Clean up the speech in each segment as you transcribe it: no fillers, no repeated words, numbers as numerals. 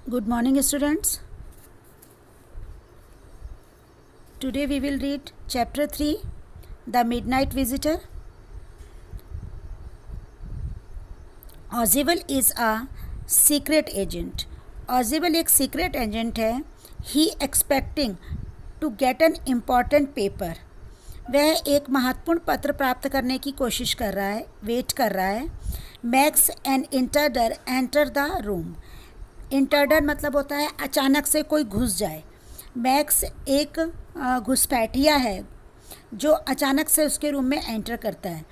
Good morning, students. Today we will read Chapter 3, The Midnight Visitor. Ozible is a secret agent. Ozible एक secret agent है. He expecting to get an important paper. वह एक महत्वपूर्ण पत्र प्राप्त करने की कोशिश कर रहा है, वेट कर रहा है. Max and intruder enter the room. इंटर्डर मतलब होता है अचानक से कोई घुस जाए. मैक्स एक घुसपैठिया है जो अचानक से उसके रूम में एंटर करता है.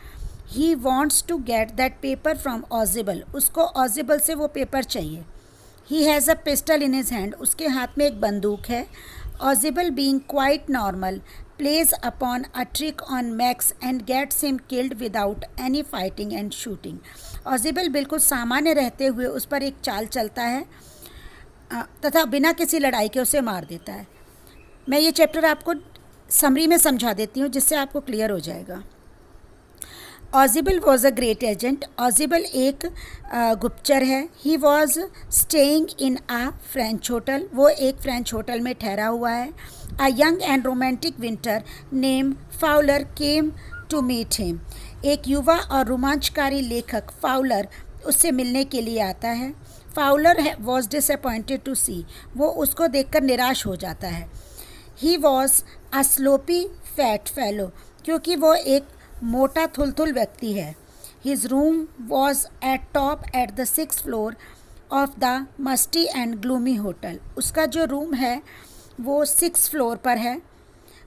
He wants to get that paper from Ausable. उसको ऑजिबल से वो पेपर चाहिए. He has a pistol in his hand. उसके हाथ में एक बंदूक है. Ausable being quite normal plays upon a trick on Max and gets him killed without any fighting and shooting. ऑजिबल बिल्कुल सामान्य रहते हुए उस पर एक चाल चलता है तथा बिना किसी लड़ाई के उसे मार देता है. मैं ये चैप्टर आपको समरी में समझा देती हूँ जिससे आपको क्लियर हो जाएगा. ऑजिबल वॉज अ ग्रेट एजेंट. ऑजिबल एक गुप्तचर है. He was staying in a French hotel. वो एक फ्रेंच होटल में ठहरा हुआ है. A young and romantic writer name Fowler came to meet him. एक युवा और रोमांचकारी लेखक फाउलर उससे मिलने के लिए आता है. Fowler was disappointed to see. वो उसको देखकर निराश हो जाता है. He was a sloppy fat fellow. क्योंकि वो एक मोटा थुलथुल व्यक्ति है. His room was at top at the 6th floor of the musty and gloomy hotel. उसका जो रूम है वो 6th फ्लोर पर है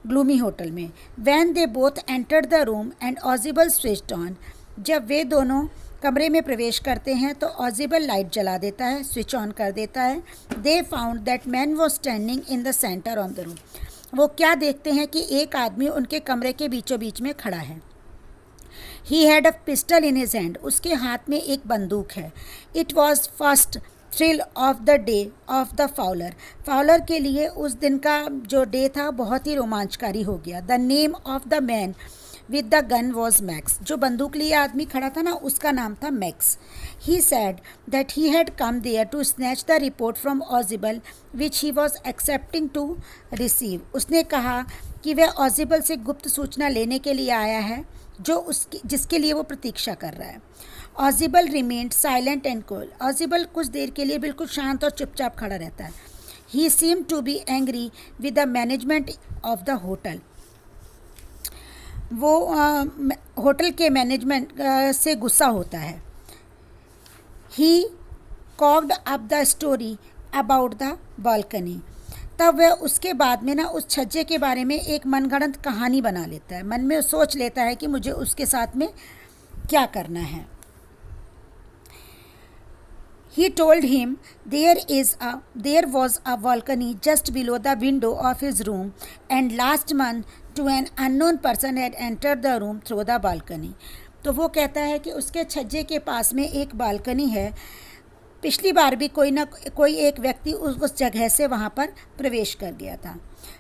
ग्लूमी होटल में. When they both entered the room and Ausable switched on. जब वे दोनों कमरे में प्रवेश करते हैं तो ऑजिबल लाइट जला देता है, स्विच ऑन कर देता है. They found that man was standing in the centre of the room. वो क्या देखते हैं कि एक आदमी उनके कमरे के बीचों बीच में खड़ा है. He had a pistol in his hand. उसके हाथ में एक बंदूक है. It was first thrill of the day of the Fowler. Fowler के लिए उस दिन का जो डे था बहुत ही रोमांचकारी हो गया. The name of the man with the gun was max. जो बंदूक लिए आदमी खड़ा था ना उसका नाम था Max. He said that he had come there to snatch the report from Ausable which he was accepting to receive. उसने कहा कि वह ऑजिबल से गुप्त सूचना लेने के लिए आया है जिसके लिए वो प्रतीक्षा कर रहा है. ऑजिबल रिमेन्ड साइलेंट एंड कूल. ऑजिबल कुछ देर के लिए बिल्कुल शांत और चुपचाप खड़ा रहता है. He seem to be angry with the management of the hotel. वो होटल के मैनेजमेंट से गुस्सा होता है. He cocked up the story about the balcony. तब वह उसके बाद में ना उस छज्जे के बारे में एक मनगढ़ंत कहानी बना लेता है. मन में सोच लेता है कि मुझे उसके साथ में क्या करना है. He told him there was a balcony just below the window of his room and last month to an unknown person had entered the room through the balcony. तो वो कहता है कि उसके छज्जे के पास में एक बालकनी है. पिछली बार भी कोई एक व्यक्ति उस जगह से वहाँ पर प्रवेश कर गया था.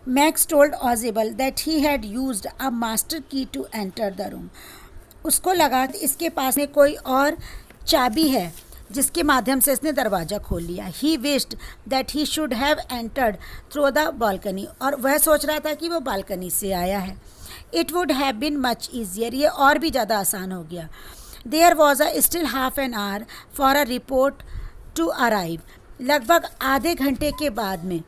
Max told Ausable that he had used a master key to enter the room. उसको लगा कि इसके पास में कोई और चाबी है जिसके माध्यम से इसने दरवाज़ा खोल लिया. He wished that he should have entered through the balcony. और वह सोच रहा था कि वो बालकनी से आया है. It would have been much easier. ये और भी ज़्यादा आसान हो गया. There was a still half an hour for a report to arrive. लगभग आधे घंटे के बाद में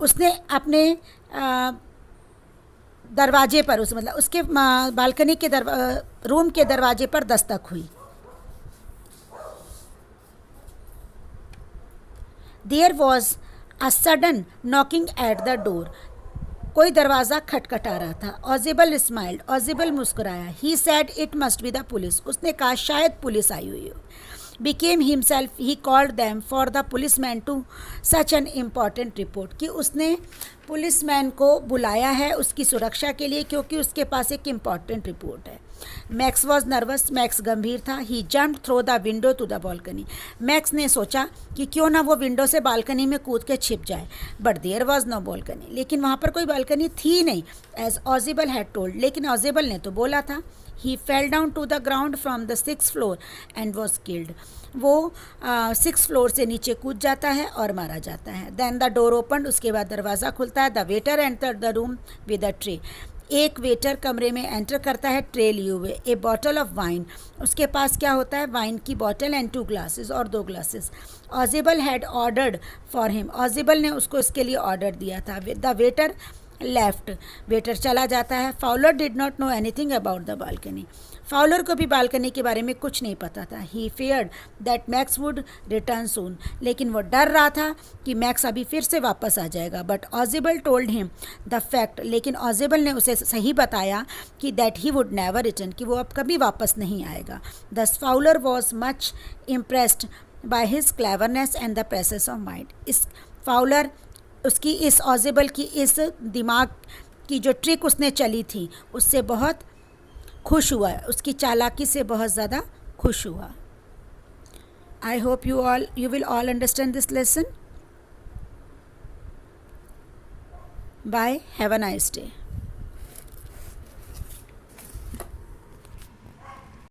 उसने अपने दरवाजे पर उसके बालकनी के रूम के दरवाजे पर दस्तक हुई. There was a sudden knocking at the door. कोई दरवाज़ा खटखटा रहा था. Ausable smiled. ऑजिबल मुस्कुराया. He said it must be the police. उसने कहा शायद पुलिस आई हुई हो. became himself he called them for the policeman to such an important report. कि उसने पुलिसमैन को बुलाया है उसकी सुरक्षा के लिए क्योंकि उसके पास एक इम्पॉर्टेंट रिपोर्ट है. मैक्स वॉज नर्वस, मैक्स गंभीर था। He jump through the window to the balcony, Max ने सोचा कि क्यों ना वो विंडो से बालकनी में कूद के छिप जाए। But there was no balcony, लेकिन वहाँ पर कोई बालकनी थी नहीं, एज ऑजिबल हैड टोल्ड, लेकिन ऑजिबल ने तो बोला था। He fell down to the ground from the 6th floor and was killed, वो 6th फ्लोर से नीचे कूद जाता है और मारा जाता है। देन द डोर ओपन, उसके बाद दरवाज़ा खुलता है। The waiter enter the room with a tray, एक वेटर कमरे में एंटर करता है ट्रे लिए हुए। ए बॉटल ऑफ वाइन, उसके पास क्या होता है, वाइन की बॉटल एंड 2 ग्लासेस, और 2 glasses. Ausable had ordered for him, Ausable ने उसको इसके लिए ऑर्डर दिया था। द वेटर लेफ्ट, वेटर चला जाता है। Fowler did not know anything about the balcony, Fowler को भी बालकनी के बारे में कुछ नहीं पता था। ही फेयर्ड दैट मैक्स वुड रिटर्न सून, लेकिन वो डर रहा था कि मैक्स अभी फिर से वापस आ जाएगा। But Ausable told him the fact, लेकिन ऑजिबल ने उसे सही बताया कि that he would never return, कि वो अब कभी वापस नहीं आएगा। Thus Fowler was much impressed by his cleverness and the presence of mind, इस फाउलर उसकी इस ऑजिबल की इस दिमाग की जो ट्रिक उसने चली थी उससे बहुत खुश हुआ, उसकी चालाकी से बहुत ज़्यादा खुश हुआ। I hope you will all understand this lesson. Bye. Have a nice day.